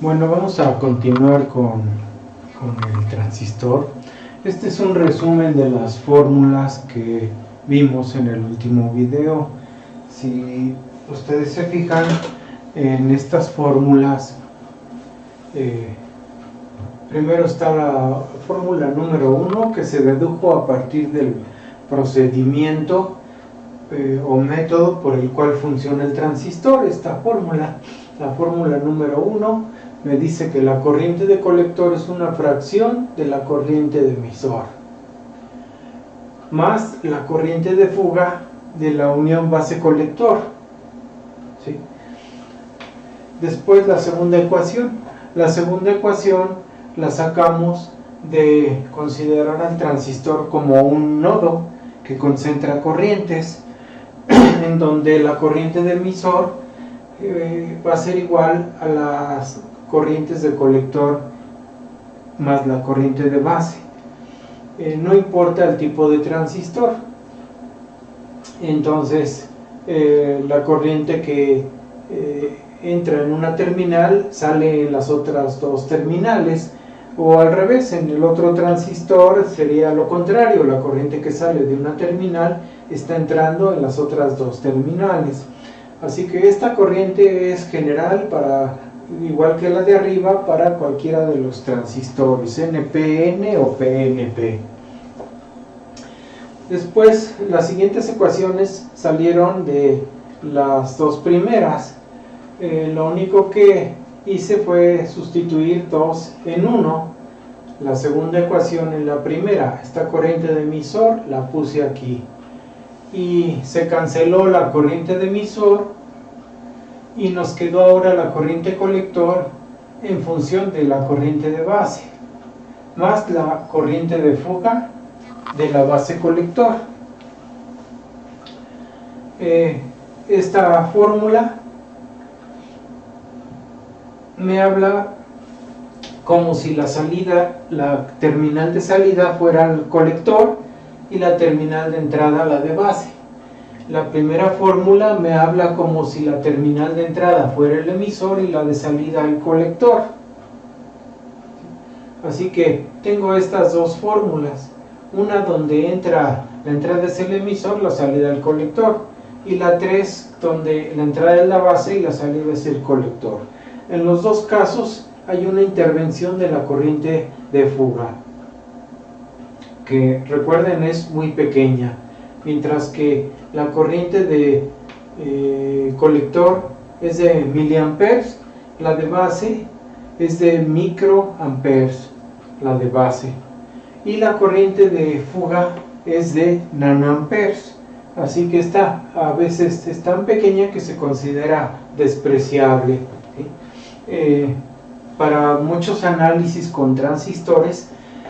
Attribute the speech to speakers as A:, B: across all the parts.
A: Bueno, vamos a continuar con el transistor. Este es un resumen de las fórmulas que vimos en el último video. Si ustedes se fijan en estas fórmulas, primero está la fórmula número 1, que se dedujo a partir del procedimiento o método por el cual funciona el transistor. Esta fórmula, la fórmula número 1, me dice que la corriente de colector es una fracción de la corriente de emisor más la corriente de fuga de la unión base-colector, ¿sí? Después la segunda ecuación. La segunda ecuación la sacamos de considerar al transistor como un nodo que concentra corrientes, en donde la corriente de emisor va a ser igual a las corrientes de colector más la corriente de base. No importa el tipo de transistor. Entonces la corriente que entra en una terminal sale en las otras dos terminales, o al revés, en el otro transistor sería lo contrario, la corriente que sale de una terminal está entrando en las otras dos terminales. Así que esta corriente es general para, igual que la de arriba, para cualquiera de los transistores, NPN o PNP. Después, las siguientes ecuaciones salieron de las dos primeras. Lo único que hice fue sustituir 2 en 1, la segunda ecuación en la primera. Esta corriente de emisor la puse aquí y se canceló la corriente de emisor y nos quedó ahora la corriente colector en función de la corriente de base más la corriente de fuga de la base colector. Esta fórmula me habla como si la terminal de salida fuera el colector y la terminal de entrada la de base. La primera fórmula me habla como si la terminal de entrada fuera el emisor y la de salida el colector. Así que tengo estas dos fórmulas, una donde la entrada es el emisor, la salida el colector, y la 3 donde la entrada es la base y la salida es el colector. En los dos casos hay una intervención de la corriente de fuga, que recuerden es muy pequeña, mientras que la corriente de colector es de miliamperes, la de base es de microamperes, la de base, y la corriente de fuga es de nanoamperes. Así que esta a veces es tan pequeña que se considera despreciable, ¿sí? Para muchos análisis con transistores,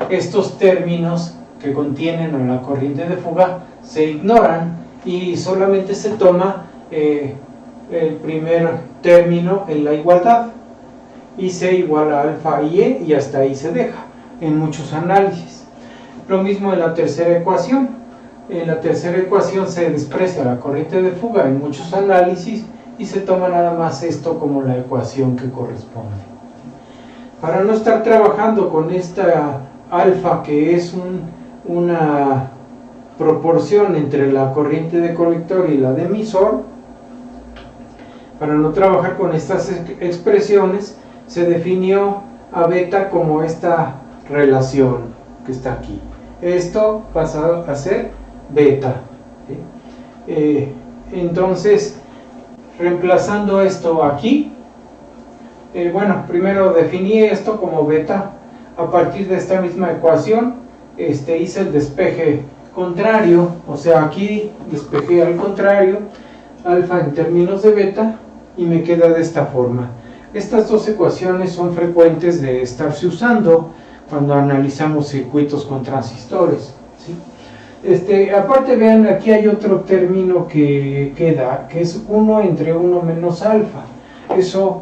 A: estos términos que contienen a la corriente de fuga se ignoran y solamente se toma el primer término en la igualdad, IC igual a alfa y E, y hasta ahí se deja en muchos análisis. Lo mismo en la tercera ecuación. En la tercera ecuación se desprecia la corriente de fuga en muchos análisis y se toma nada más esto como la ecuación que corresponde. Para no estar trabajando con esta alfa, que es una proporción entre la corriente de colector y la de emisor, para no trabajar con estas expresiones, se definió a beta como esta relación que está aquí. Esto pasa a ser beta, ¿sí? Entonces, reemplazando esto aquí, bueno, primero definí esto como beta. A partir de esta misma ecuación hice el despeje contrario, o sea, aquí despejé al contrario alfa en términos de beta y me queda de esta forma. Estas dos ecuaciones son frecuentes de estarse usando cuando analizamos circuitos con transistores, ¿sí? Aparte, vean, aquí hay otro término que queda, que es 1 entre 1 menos alfa. Eso,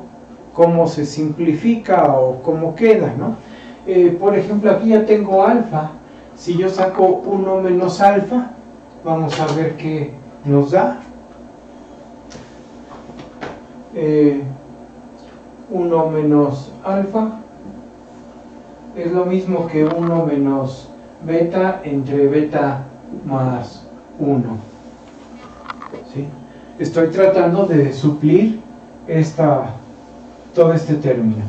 A: ¿cómo se simplifica o cómo queda, no? Por ejemplo, aquí ya tengo alfa. Si yo saco 1 menos alfa, vamos a ver qué nos da. 1 menos alfa es lo mismo que 1 menos beta entre beta más 1. ¿Sí? Estoy tratando de suplir todo este término.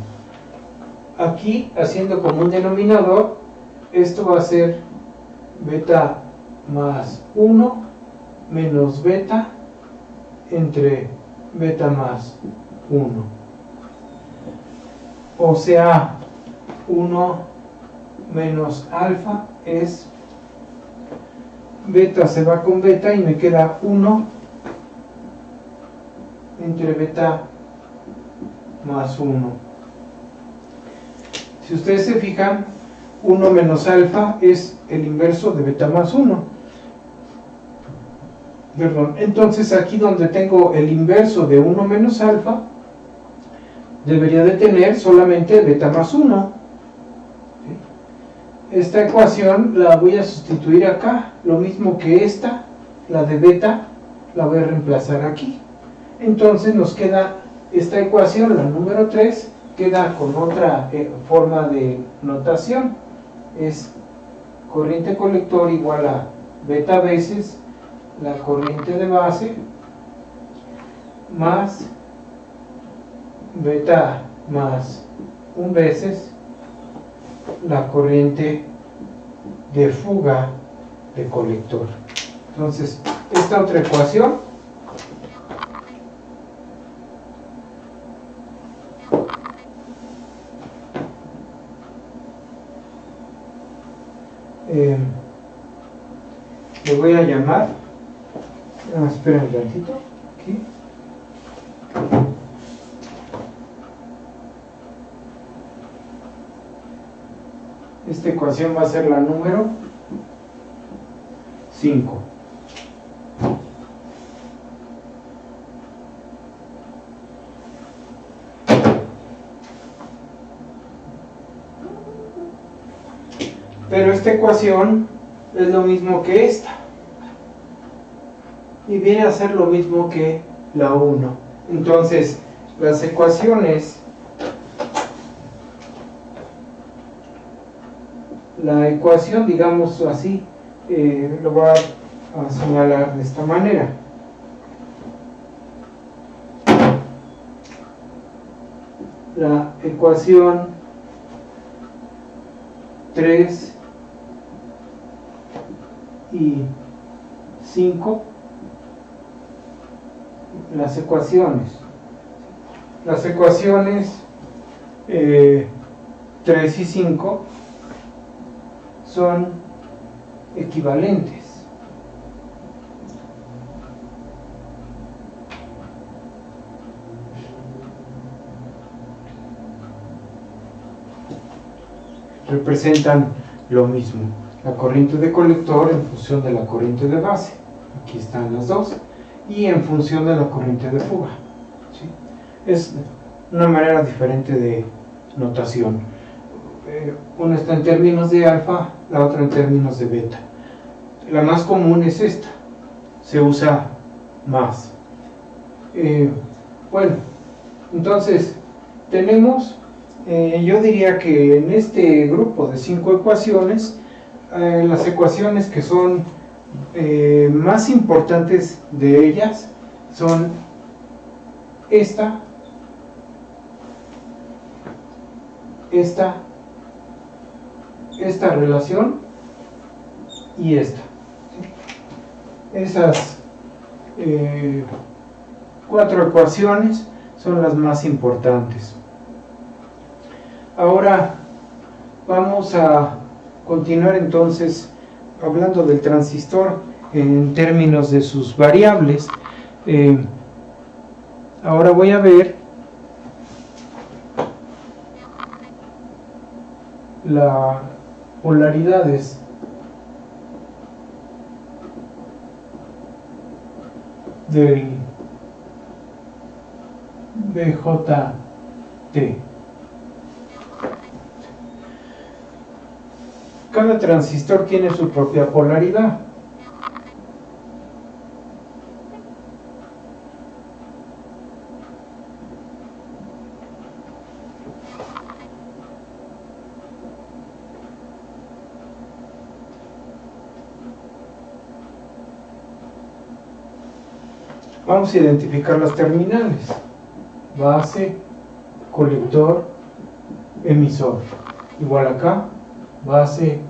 A: Aquí, haciendo como un denominador, esto va a ser beta más 1 menos beta entre beta más 1. O sea, 1 menos alfa es beta se va con beta y me queda 1 entre beta más 1. Si ustedes se fijan, 1 menos alfa es el inverso de beta más 1. Perdón, entonces aquí donde tengo el inverso de 1 menos alfa, debería de tener solamente beta más 1. Esta ecuación la voy a sustituir acá, lo mismo que esta, la de beta, la voy a reemplazar aquí. Entonces nos queda esta ecuación, la número 3, queda con otra forma de notación. Es corriente colector igual a beta veces la corriente de base más beta más 1 veces la corriente de fuga de colector. Entonces, esta otra ecuación le voy a llamar, esperen un ratito, aquí. Esta ecuación va a ser la número 5. Pero esta ecuación es lo mismo que esta. Y viene a ser lo mismo que la 1. Entonces, las ecuaciones, la ecuación, digamos así, lo voy a señalar de esta manera. La ecuación 3 y 5, las ecuaciones 3 y 5 son equivalentes. Representan lo mismo, la corriente de colector en función de la corriente de base, aquí están las dos, y en función de la corriente de fuga. ¿Sí? Es una manera diferente de notación. Una está en términos de alfa, la otra en términos de beta. La más común es esta, se usa más. Bueno, entonces tenemos, yo diría que en este grupo de 5 ecuaciones, las ecuaciones que son más importantes de ellas son esta relación y esta. Esas 4 ecuaciones son las más importantes. Ahora vamos a continuar entonces hablando del transistor en términos de sus variables. Ahora voy a ver las polaridades del BJT. Cada transistor tiene su propia polaridad. Vamos a identificar las terminales: base, colector, emisor. Igual acá, base,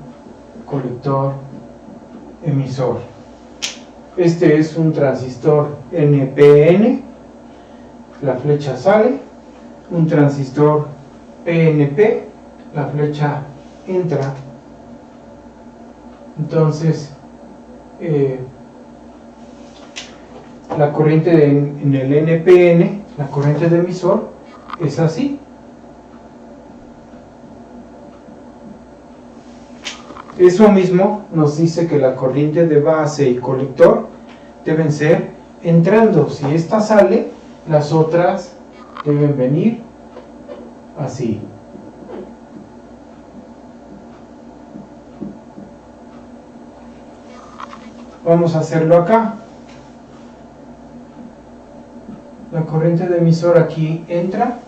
A: colector, emisor. Este es un transistor NPN, la flecha sale. Un transistor PNP, la flecha entra. Entonces la corriente en el NPN, la corriente de emisor, es así. Eso mismo nos dice que la corriente de base y colector deben ser entrando. Si esta sale, las otras deben venir así. Vamos a hacerlo acá. La corriente de emisor aquí entra,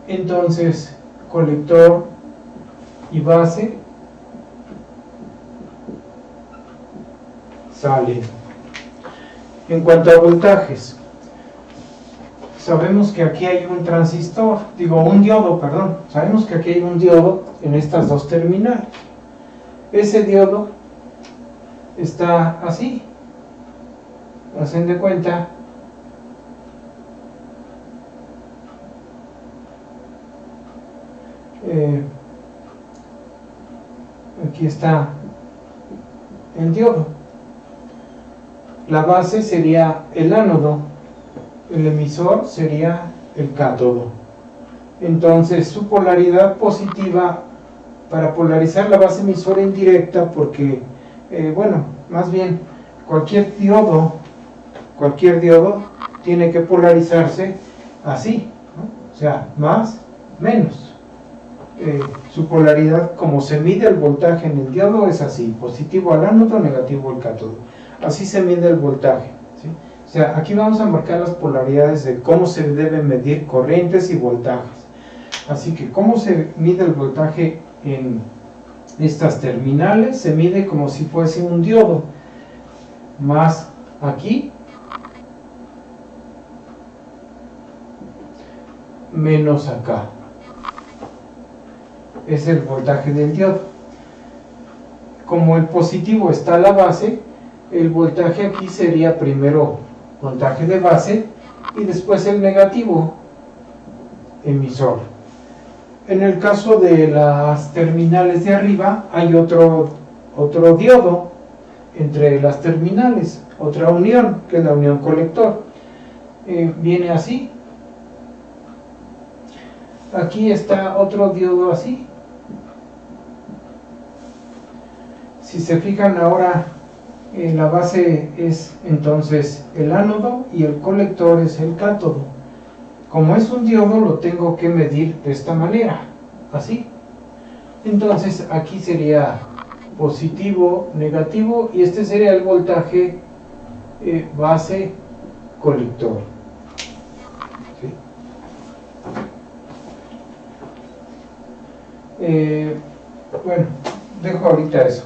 A: entonces colector y base salen. En cuanto a voltajes, sabemos que aquí hay un transistor, un diodo, perdón. Sabemos que aquí hay un diodo en estas dos terminales. Ese diodo está así. Hacen de cuenta aquí está el diodo. La base sería el ánodo, el emisor sería el cátodo. Entonces su polaridad positiva, para polarizar la base emisora indirecta, porque más bien cualquier diodo tiene que polarizarse así, ¿no? O sea, más, menos. Su polaridad, como se mide el voltaje en el diodo, es así: positivo al ánodo, negativo al cátodo. Así se mide el voltaje, ¿sí? O sea, aquí vamos a marcar las polaridades de cómo se deben medir corrientes y voltajes. Así que, ¿cómo se mide el voltaje en estas terminales? Se mide como si fuese un diodo, más aquí, menos acá. Es el voltaje del diodo. Como el positivo está a la base, el voltaje aquí sería primero voltaje de base y después el negativo, emisor. En el caso de las terminales de arriba hay otro diodo entre las terminales, otra unión, que es la unión colector. Viene así. Aquí está otro diodo así. Si se fijan ahora, la base es entonces el ánodo y el colector es el cátodo. Como es un diodo, lo tengo que medir de esta manera, así. Entonces aquí sería positivo, negativo, y este sería el voltaje base colector. ¿Sí? Dejo ahorita eso.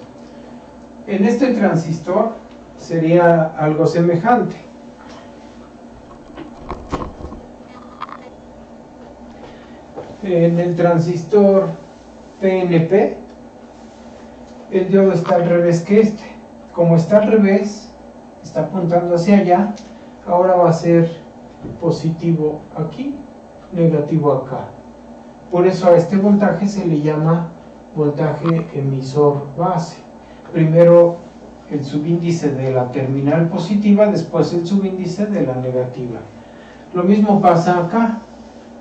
A: En este transistor sería algo semejante. En el transistor PNP, el diodo está al revés que este. Como está al revés, está apuntando hacia allá, ahora va a ser positivo aquí, negativo acá. Por eso a este voltaje se le llama voltaje emisor base. Primero el subíndice de la terminal positiva, después el subíndice de la negativa. Lo mismo pasa acá.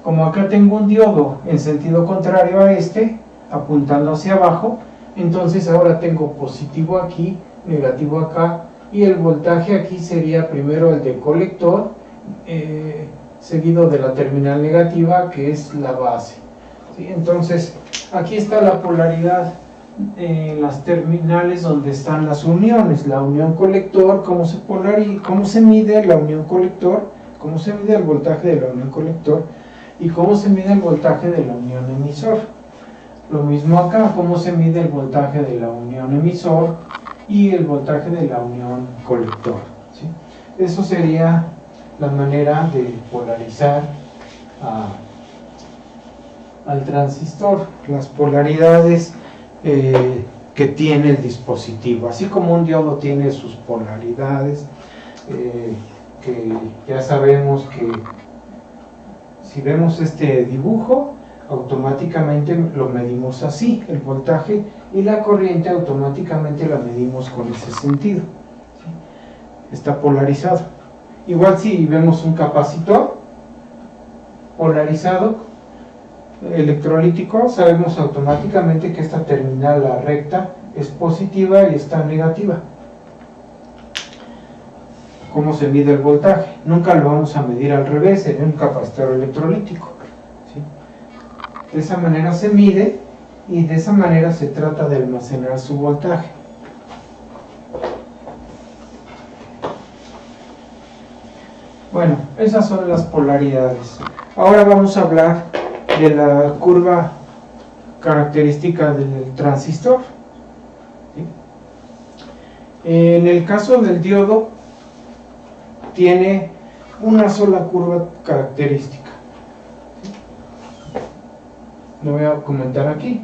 A: Como acá tengo un diodo en sentido contrario a este, apuntando hacia abajo, entonces ahora tengo positivo aquí, negativo acá, y el voltaje aquí sería primero el de colector, seguido de la terminal negativa, que es la base. ¿Sí? Entonces aquí está la polaridad en las terminales donde están las uniones. La unión colector, cómo se mide la unión colector, cómo se mide el voltaje de la unión colector y cómo se mide el voltaje de la unión emisor. Lo mismo acá, cómo se mide el voltaje de la unión emisor y el voltaje de la unión colector. ¿Sí? Eso sería la manera de polarizar al transistor, las polaridades que tiene el dispositivo, así como un diodo tiene sus polaridades, que ya sabemos que si vemos este dibujo, automáticamente lo medimos así, el voltaje, y la corriente automáticamente la medimos con ese sentido, ¿sí? Está polarizado. Igual si vemos un capacitor polarizado, electrolítico, sabemos automáticamente que esta terminal, la recta, es positiva y esta negativa. ¿Cómo se mide el voltaje? Nunca lo vamos a medir al revés en un capacitor electrolítico, ¿sí? De esa manera se mide y de esa manera se trata de almacenar su voltaje. Bueno, esas son las polaridades. Ahora vamos a hablar de la curva característica del transistor, ¿sí? En el caso del diodo, tiene una sola curva característica. Lo voy a comentar aquí.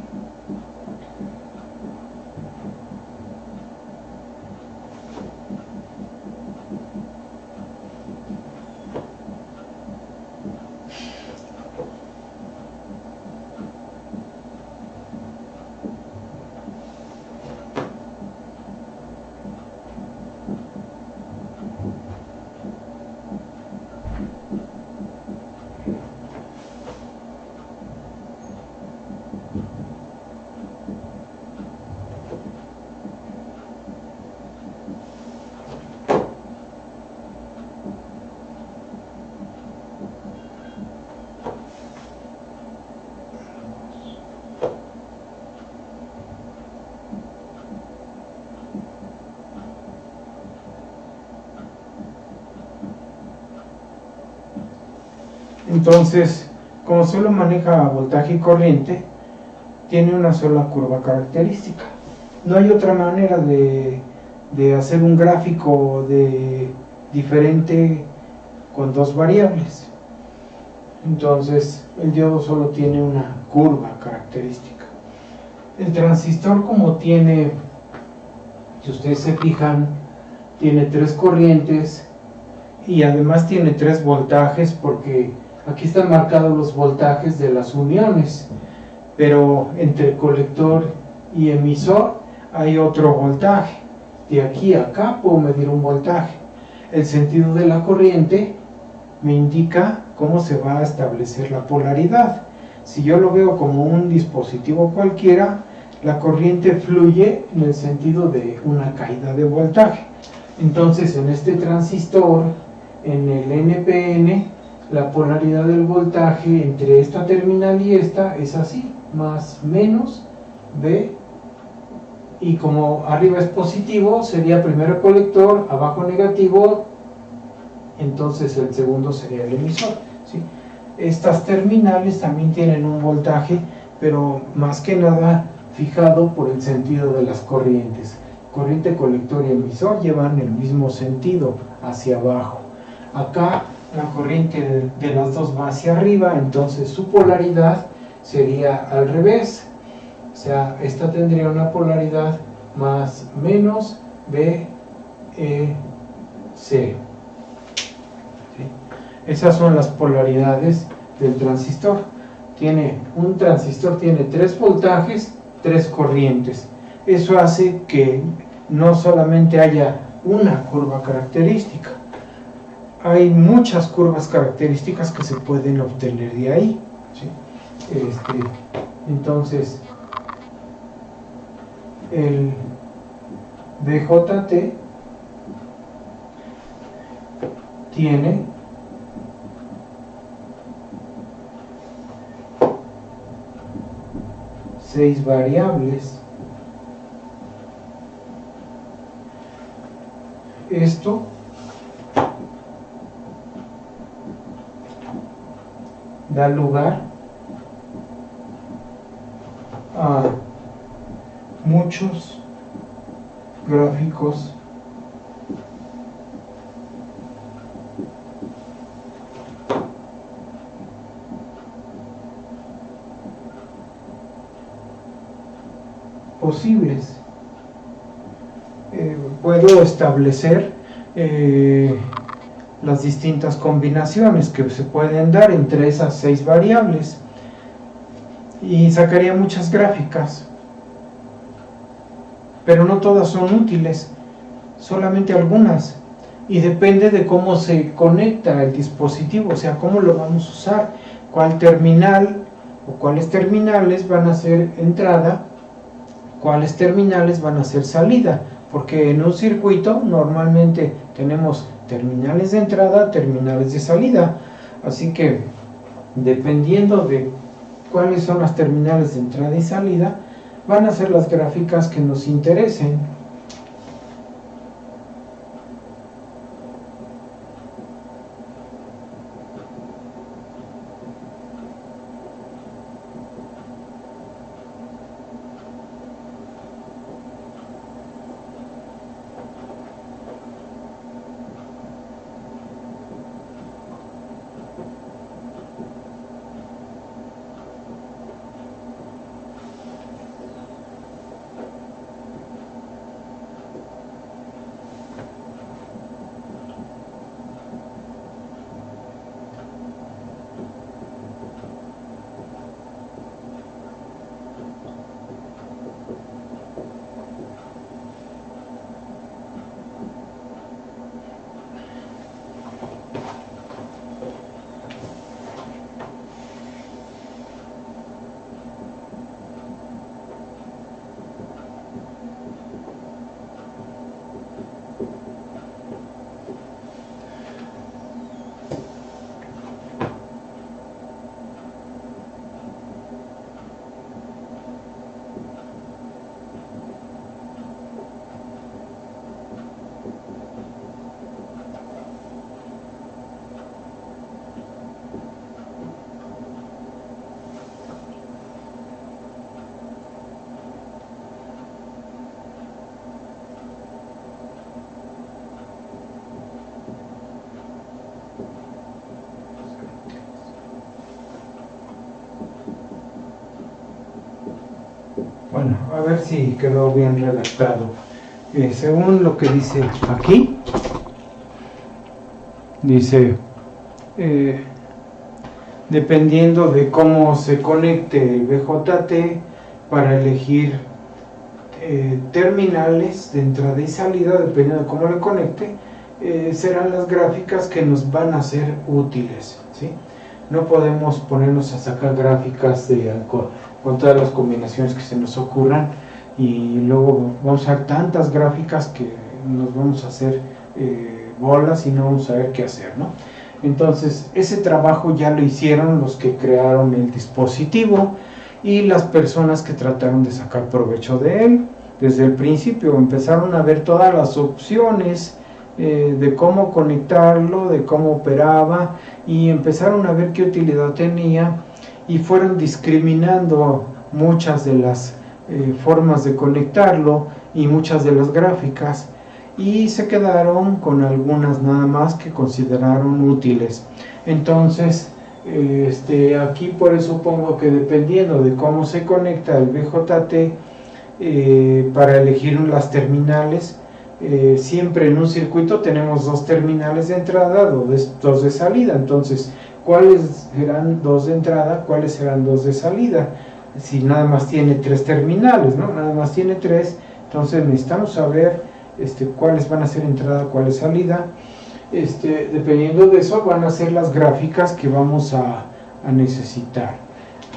A: Entonces, como solo maneja voltaje y corriente, tiene una sola curva característica. No hay otra manera de hacer un gráfico diferente con dos variables. Entonces, el diodo solo tiene una curva característica. El transistor, como tiene, si ustedes se fijan, tiene tres corrientes y además tiene tres voltajes, porque aquí están marcados los voltajes de las uniones, pero entre colector y emisor hay otro voltaje. De aquí a acá puedo medir un voltaje. El sentido de la corriente me indica cómo se va a establecer la polaridad. Si yo lo veo como un dispositivo cualquiera, la corriente fluye en el sentido de una caída de voltaje. Entonces, en este transistor, en el NPN, la polaridad del voltaje entre esta terminal y esta es así, más menos B, y como arriba es positivo, sería primero colector, abajo negativo, entonces el segundo sería el emisor, ¿sí? Estas terminales también tienen un voltaje, pero más que nada fijado por el sentido de las corrientes. Corriente, colector y emisor llevan el mismo sentido, hacia abajo. Acá la corriente de las dos va hacia arriba, entonces su polaridad sería al revés. O sea, esta tendría una polaridad más menos B, E, C. ¿Sí? Esas son las polaridades del transistor. Un transistor tiene tres voltajes, tres corrientes. Eso hace que no solamente haya una curva característica, hay muchas curvas características que se pueden obtener de ahí, ¿sí? Entonces, el BJT tiene seis variables. Esto da lugar a muchos gráficos posibles. Puedo establecer las distintas combinaciones que se pueden dar entre esas 6 variables y sacaría muchas gráficas, pero no todas son útiles, solamente algunas, y depende de cómo se conecta el dispositivo, o sea, cómo lo vamos a usar, cuál terminal o cuáles terminales van a ser entrada, cuáles terminales van a ser salida, porque en un circuito normalmente tenemos terminales de entrada, terminales de salida, así que dependiendo de cuáles son las terminales de entrada y salida, van a ser las gráficas que nos interesen. Bueno, a ver si quedó bien redactado. Según lo que dice aquí, dice, dependiendo de cómo se conecte el BJT para elegir terminales de entrada y salida, dependiendo de cómo le conecte, serán las gráficas que nos van a ser útiles, ¿sí? No podemos ponernos a sacar gráficas con todas las combinaciones que se nos ocurran y luego vamos a usar tantas gráficas que nos vamos a hacer bolas y no vamos a saber qué hacer, ¿no? Entonces ese trabajo ya lo hicieron los que crearon el dispositivo y las personas que trataron de sacar provecho de él. Desde el principio empezaron a ver todas las opciones de cómo conectarlo, de cómo operaba, y empezaron a ver qué utilidad tenía y fueron discriminando muchas de las formas de conectarlo y muchas de las gráficas, y se quedaron con algunas nada más que consideraron útiles. Entonces aquí por eso pongo que dependiendo de cómo se conecta el BJT para elegir las terminales, siempre en un circuito tenemos 2 terminales de entrada, 2 de salida. Entonces, ¿cuáles serán 2 de entrada? ¿Cuáles serán 2 de salida? Si nada más tiene 3 terminales, ¿no? Nada más tiene 3, entonces necesitamos saber cuáles van a ser entrada, cuáles salida. Dependiendo de eso van a ser las gráficas que vamos a necesitar.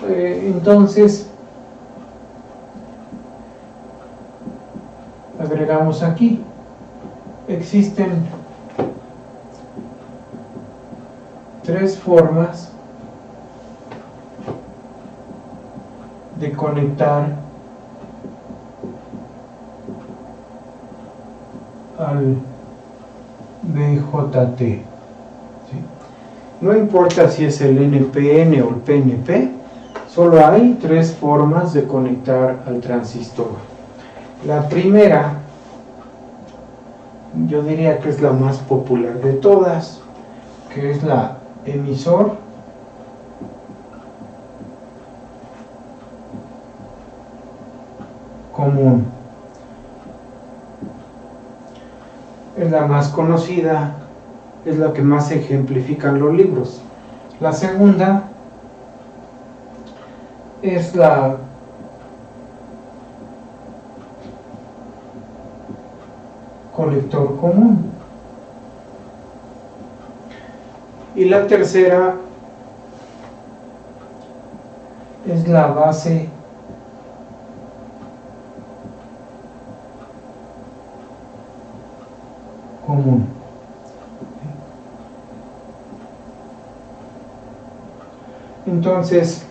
A: Entonces, agregamos aquí. Existen 3 formas de conectar al BJT, ¿sí? No importa si es el NPN o el PNP, solo hay 3 formas de conectar al transistor. La primera, yo diría que es la más popular de todas, que es la emisor común. Es la más conocida, es la que más se ejemplifica en los libros. La segunda es la colector común. Y la tercera es la base común. Entonces,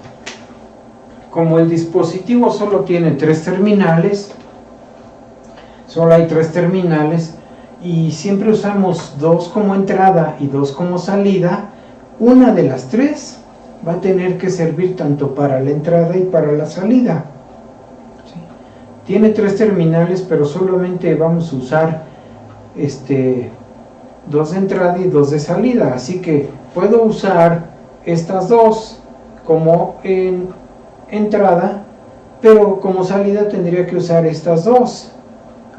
A: como el dispositivo solo tiene 3 terminales, solo hay 3 terminales, y siempre usamos 2 como entrada y 2 como salida, una de las 3 va a tener que servir tanto para la entrada y para la salida. ¿Sí? Tiene 3 terminales, pero solamente vamos a usar 2 de entrada y 2 de salida, así que puedo usar estas 2 como en entrada, pero como salida tendría que usar estas 2,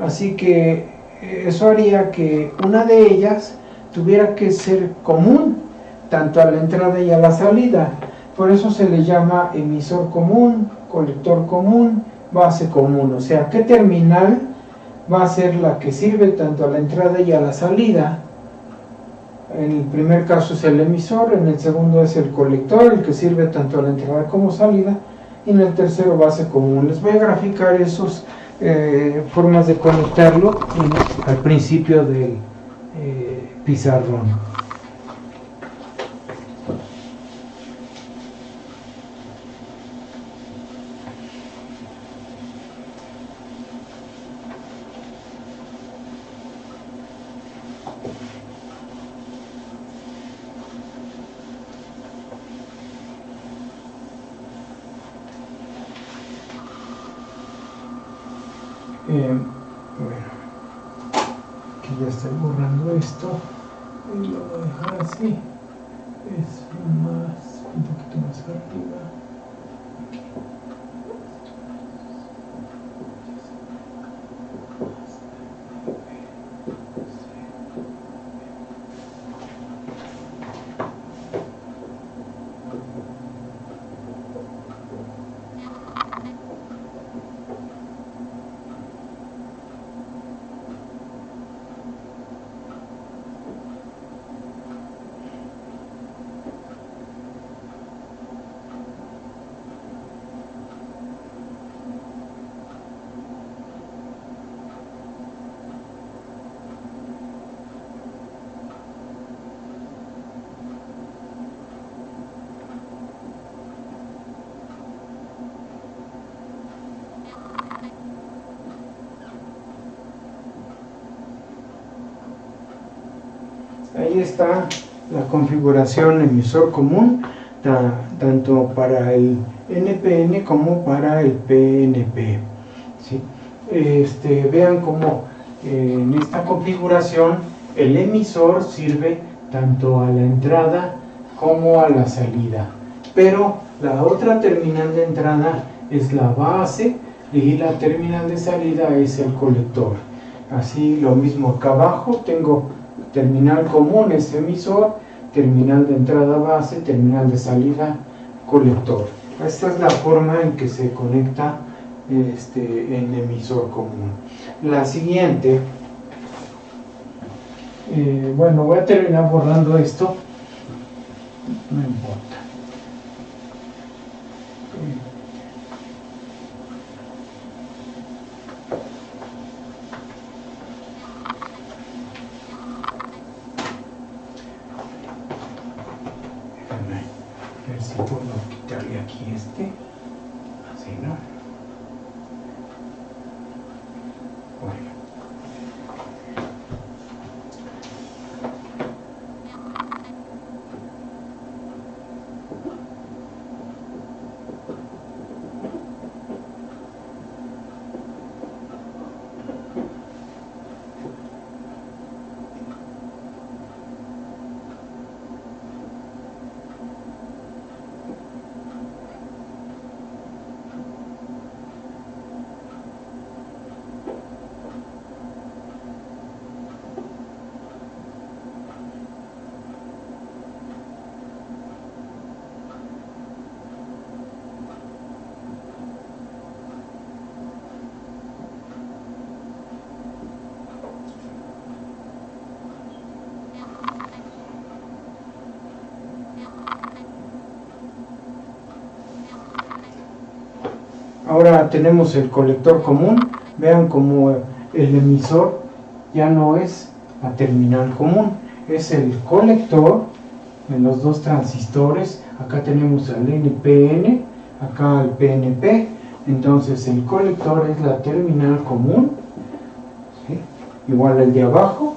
A: así que eso haría que una de ellas tuviera que ser común tanto a la entrada y a la salida. Por eso se le llama emisor común, colector común, base común. O sea, ¿qué terminal va a ser la que sirve tanto a la entrada y a la salida? En el primer caso es el emisor, en el segundo es el colector, el que sirve tanto a la entrada como salida, y en el tercero base común. Les voy a graficar esas formas de conectarlo al principio del pizarrón. Bueno, aquí ya estoy borrando esto y lo voy a dejar así. Es un poquito más arriba. Ahí está la configuración emisor común, tanto para el NPN como para el PNP. ¿Sí? Vean cómo en esta configuración el emisor sirve tanto a la entrada como a la salida, pero la otra terminal de entrada es la base y la terminal de salida es el colector. Así lo mismo acá abajo tengo terminal común es emisor, terminal de entrada base, terminal de salida colector. Esta es la forma en que se conecta en emisor común. La siguiente, bueno, voy a terminar borrando esto, no importa. A ver si puedo quitarle aquí así, ¿no? Bueno. Ahora tenemos el colector común. Vean como el emisor ya no es la terminal común, es el colector en los dos transistores. Acá tenemos al NPN, acá al PNP. Entonces el colector es la terminal común, ¿sí? Igual el de abajo.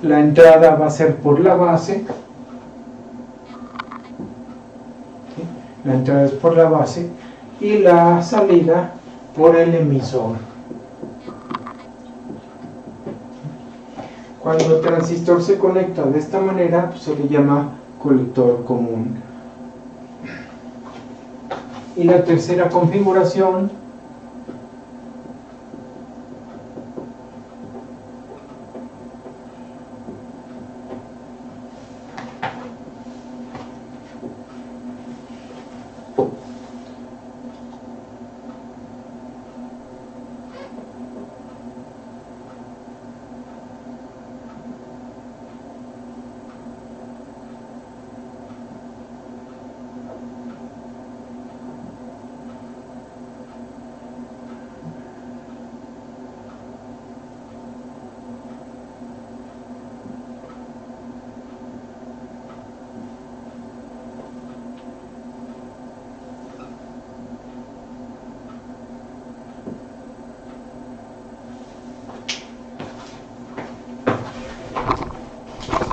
A: La entrada va a ser por la base, ¿sí? La entrada es por la base y la salida por el emisor. Cuando el transistor se conecta de esta manera, pues se le llama colector común. Y la tercera configuración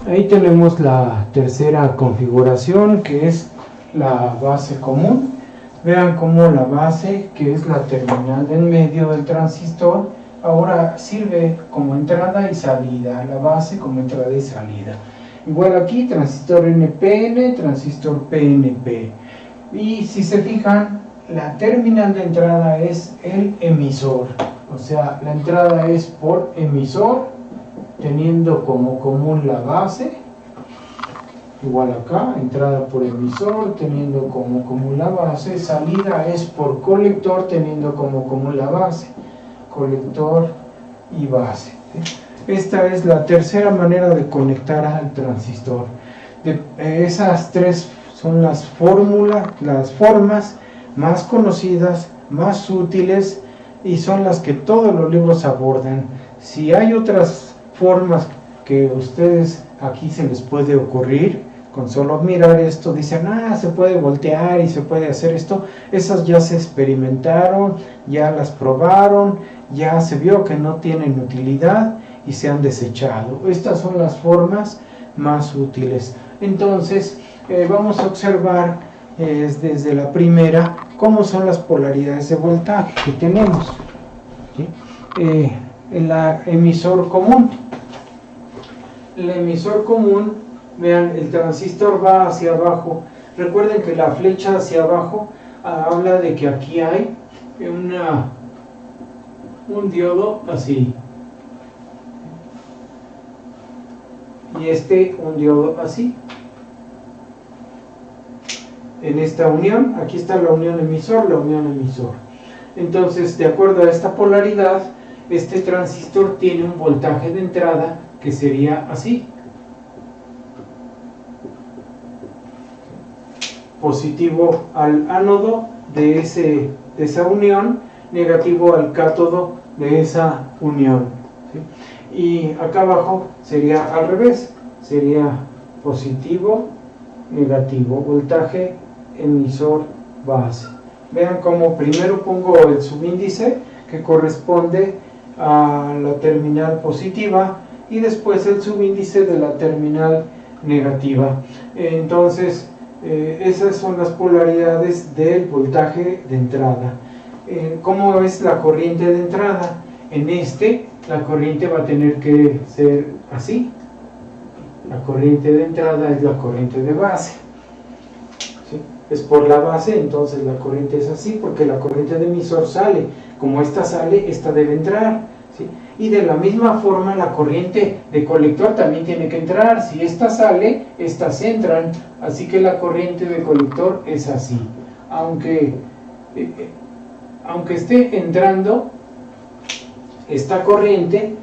A: ahí tenemos la tercera configuración, que es la base común. Vean cómo la base, que es la terminal en medio del transistor, ahora sirve como entrada y salida. La base como entrada y salida. Igual aquí, transistor NPN, transistor PNP. Y si se fijan, la terminal de entrada es el emisor. O sea, la entrada es por emisor, teniendo como común la base. Igual acá, entrada por emisor, teniendo como común la base. Salida es por colector, teniendo como común la base. Colector y base. Esta es la tercera manera de conectar al transistor. Esas tres son las formas más conocidas, más útiles, y son las que todos los libros abordan. Si hay otras formas que ustedes aquí se les puede ocurrir, con solo mirar esto dicen, se puede voltear y se puede hacer esto, esas ya se experimentaron, ya las probaron, ya se vio que no tienen utilidad y se han desechado. Estas son las formas más útiles. Entonces vamos a observar desde la primera cómo son las polaridades de voltaje que tenemos, ¿sí? El emisor común. El emisor común, vean, el transistor va hacia abajo. Recuerden que la flecha hacia abajo habla de que aquí hay un diodo así, y un diodo así. En esta unión, aquí está la unión emisor, la unión emisor. Entonces, de acuerdo a esta polaridad, este transistor tiene un voltaje de entrada que sería así. Positivo al ánodo de esa unión, negativo al cátodo de esa unión, ¿sí? Y acá abajo sería al revés, sería positivo, negativo, voltaje, emisor, base. Vean cómo primero pongo el subíndice que corresponde a la terminal positiva y después el subíndice de la terminal negativa. Entonces, esas son las polaridades del voltaje de entrada. ¿Cómo es la corriente de entrada? La corriente va a tener que ser así. La corriente de entrada es la corriente de base, ¿sí? Es por la base, entonces la corriente es así, porque la corriente de emisor sale. Como esta sale, esta debe entrar, ¿sí? Y de la misma forma la corriente de colector también tiene que entrar. Si esta sale, estas entran. Así que la corriente de colector es así. Aunque esté entrando esta corriente,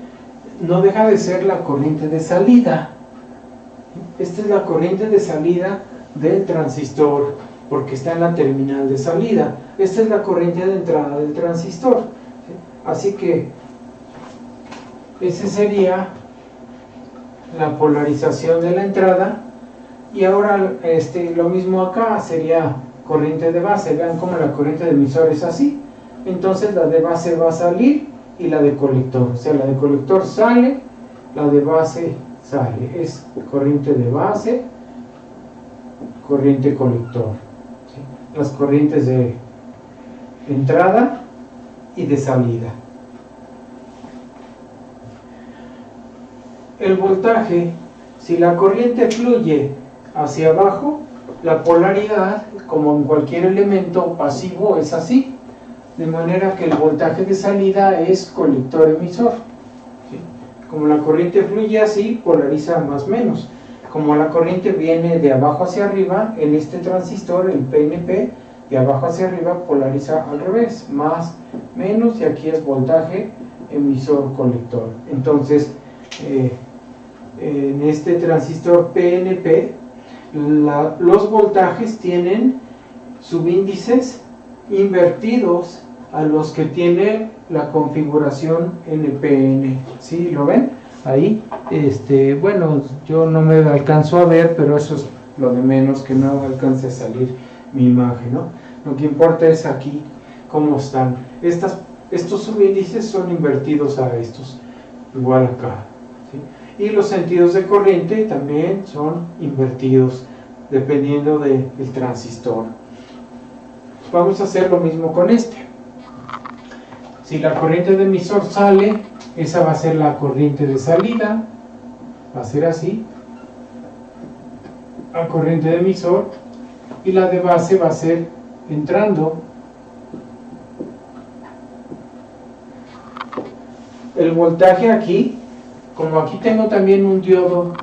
A: no deja de ser la corriente de salida. Esta es la corriente de salida del transistor. porque está en la terminal de salida. Esta es la corriente de entrada del transistor, ¿sí? Así que ese sería la polarización de la entrada. Y ahora lo mismo acá, sería corriente de base. Vean cómo la corriente de emisor es así. Entonces la de base va a salir y la de colector, o sea, la de colector sale, la de base sale. Es corriente de base, corriente colector, ¿sí? Las corrientes de entrada y de salida. El voltaje, si la corriente fluye hacia abajo, la polaridad, como en cualquier elemento pasivo, es así, de manera que el voltaje de salida es colector-emisor, ¿sí? Como la corriente fluye así, polariza más menos. Como la corriente viene de abajo hacia arriba, en este transistor, el PNP, de abajo hacia arriba polariza al revés, más, menos, y aquí es voltaje emisor-colector. Entonces, en este transistor PNP, los voltajes tienen subíndices invertidos a los que tiene la configuración NPN. ¿Sí? ¿Lo ven? Ahí, bueno, yo no me alcanzo a ver, pero eso es lo de menos, que no alcance a salir mi imagen, ¿no? Lo que importa es aquí cómo están. Estos subíndices son invertidos a estos, igual acá, ¿sí? Y los sentidos de corriente también son invertidos dependiendo del transistor. Vamos a hacer lo mismo con este. Si la corriente de emisor sale, esa va a ser la corriente de salida, va a ser así, la corriente de emisor, y la de base va a ser entrando. El voltaje aquí, como aquí tengo también un diodo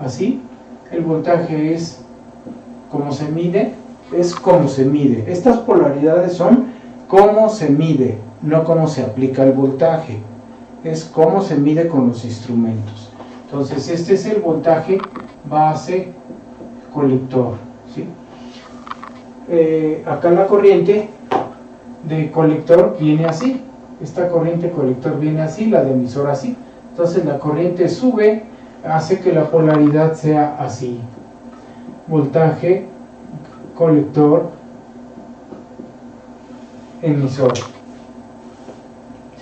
A: así, el voltaje es como se mide, es como se mide. Estas polaridades son cómo se mide, no cómo se aplica el voltaje, es cómo se mide con los instrumentos. Entonces este es el voltaje base colector, ¿sí? Acá la corriente de colector viene así, esta corriente colector viene así, la de emisor así. Entonces la corriente sube, hace que la polaridad sea así, voltaje colector emisor,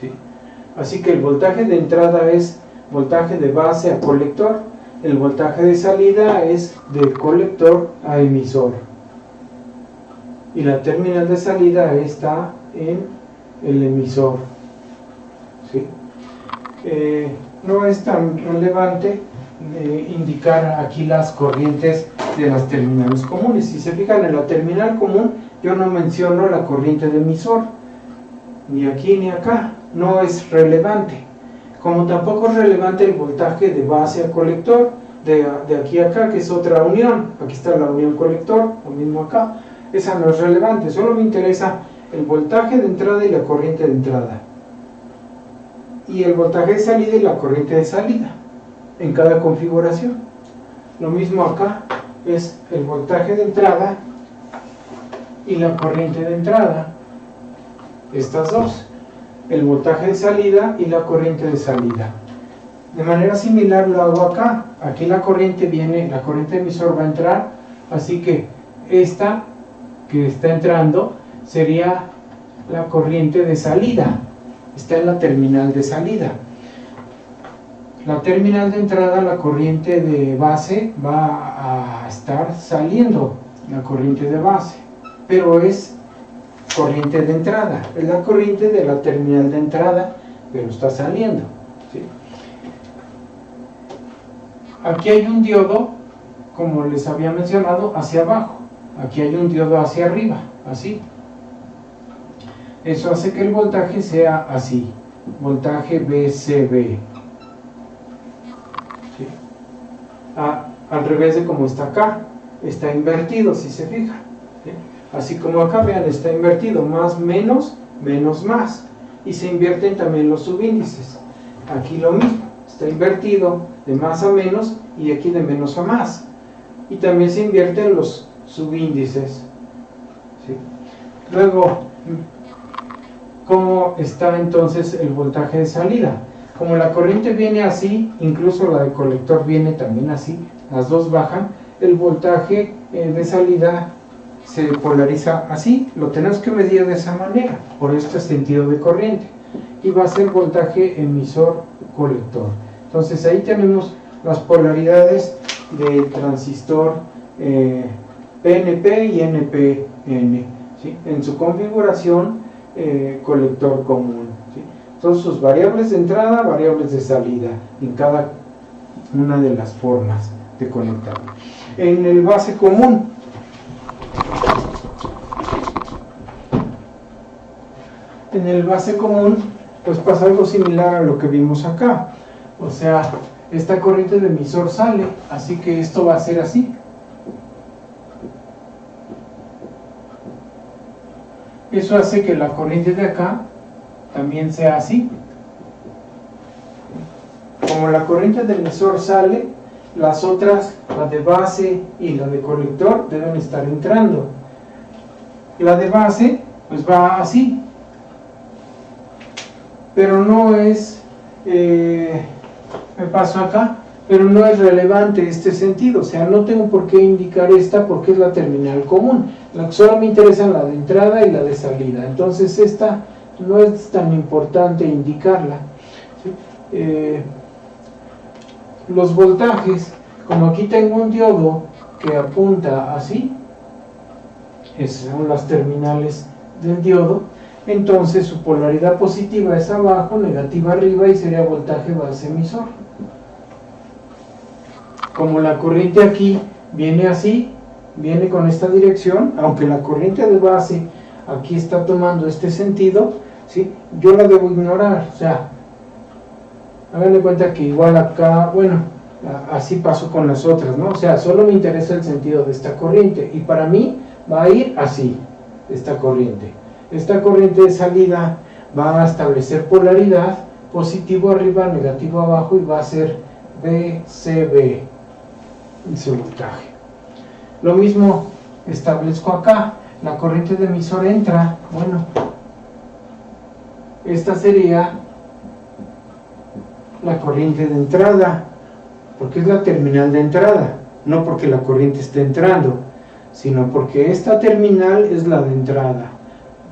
A: ¿sí? Así que el voltaje de entrada es voltaje de base a colector, el voltaje de salida es de colector a emisor, y la terminal de salida está en el emisor, ¿sí? No es tan relevante indicar aquí las corrientes de las terminales comunes. Si se fijan, en la terminal común yo no menciono la corriente de emisor, ni aquí ni acá, no es relevante. Como tampoco es relevante el voltaje de base a colector, de aquí a acá, que es otra unión. Aquí está la unión colector, lo mismo acá, esa no es relevante, solo me interesa el voltaje de entrada y la corriente de entrada, y el voltaje de salida y la corriente de salida, en cada configuración. Lo mismo acá, es el voltaje de entrada y la corriente de entrada, estas dos, el voltaje de salida y la corriente de salida. De manera similar lo hago acá. Aquí la corriente viene, la corriente emisor va a entrar, así que esta que está entrando sería la corriente de salida, está en la terminal de salida. La terminal de entrada, la corriente de base va a estar saliendo, la corriente de base, pero es corriente de entrada, es la corriente de la terminal de entrada, pero está saliendo, ¿sí? Aquí hay un diodo, como les había mencionado, hacia abajo. Aquí hay un diodo hacia arriba, así. Eso hace que el voltaje sea así, voltaje VCB. ¿Sí? Al revés de como está acá, está invertido, si se fijan. ¿Sí? Así como acá, vean, está invertido, más, menos, menos, más. Y se invierten también los subíndices. Aquí lo mismo, está invertido de más a menos y aquí de menos a más. Y también se invierten los subíndices, ¿sí? Luego, ¿cómo está entonces el voltaje de salida? Como la corriente viene así, incluso la de colector viene también así, las dos bajan, el voltaje de salida se polariza así, lo tenemos que medir de esa manera, por este sentido de corriente, y va a ser voltaje emisor-colector. Entonces ahí tenemos las polaridades del transistor PNP y NPN, ¿sí? En su configuración colector común, ¿sí? Son sus variables de entrada, variables de salida en cada una de las formas de conectar. En el base común, pues pasa algo similar a lo que vimos acá. O sea, esta corriente de emisor sale, así que esto va a ser así. Eso hace que la corriente de acá también sea así. Como la corriente del emisor sale, las otras, la de base y la de colector, deben estar entrando. La de base pues va así, pero no es me paso acá, pero no es relevante este sentido, o sea, no tengo por qué indicar esta porque es la terminal común. Solo me interesan la de entrada y la de salida, entonces esta no es tan importante indicarla, ¿sí? Los voltajes, como aquí tengo un diodo que apunta así, esas son las terminales del diodo, entonces su polaridad positiva es abajo, negativa arriba, y sería voltaje base emisor. Como la corriente aquí viene así, viene con esta dirección, aunque la corriente de base aquí está tomando este sentido, ¿sí? Yo la debo ignorar, o sea, hagan de cuenta que igual acá, bueno, así pasó con las otras, ¿no? O sea, solo me interesa el sentido de esta corriente, y para mí va a ir así, esta corriente. Esta corriente de salida va a establecer polaridad, positivo arriba, negativo abajo, y va a ser BCB, ese voltaje. Lo mismo establezco acá, la corriente de emisor entra, bueno, esta sería la corriente de entrada, porque es la terminal de entrada, no porque la corriente esté entrando, sino porque esta terminal es la de entrada,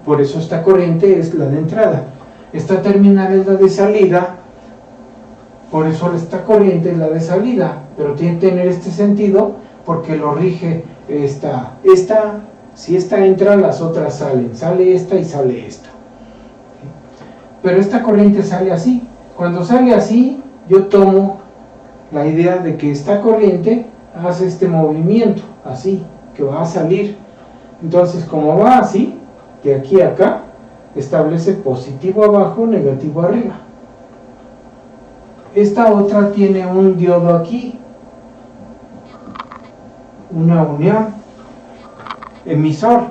A: por eso esta corriente es la de entrada. Esta terminal es la de salida, por eso esta corriente es la de salida, pero tiene que tener este sentido porque lo rige esta, si esta entra, las otras salen, sale esta y sale esta. Pero esta corriente sale así. Cuando sale así, yo tomo la idea de que esta corriente hace este movimiento, así, que va a salir. Entonces, como va así, de aquí a acá, establece positivo abajo, negativo arriba. Esta otra tiene un diodo aquí, una unión, emisor.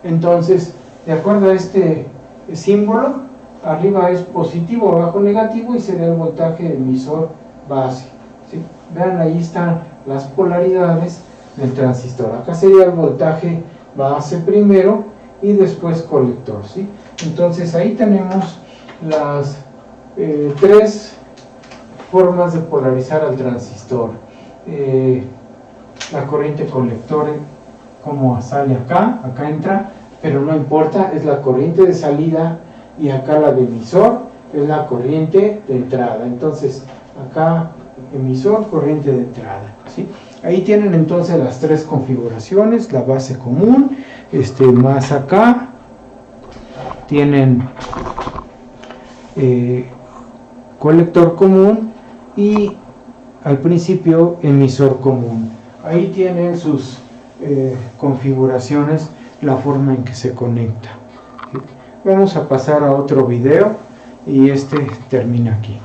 A: Entonces, de acuerdo a este símbolo, arriba es positivo, abajo negativo, y sería el voltaje emisor base, ¿sí? Vean, ahí están las polaridades del transistor. Acá sería el voltaje base primero y después colector, ¿sí? Entonces ahí tenemos las tres formas de polarizar al transistor. La corriente colector, como sale acá, acá entra, pero no importa, es la corriente de salida, y acá la de emisor es la corriente de entrada. Entonces acá emisor, corriente de entrada, ¿sí? Ahí tienen entonces las tres configuraciones, la base común, más acá tienen colector común y al principio emisor común. Ahí tienen sus configuraciones, la forma en que se conecta. Vamos a pasar a otro video y termina aquí.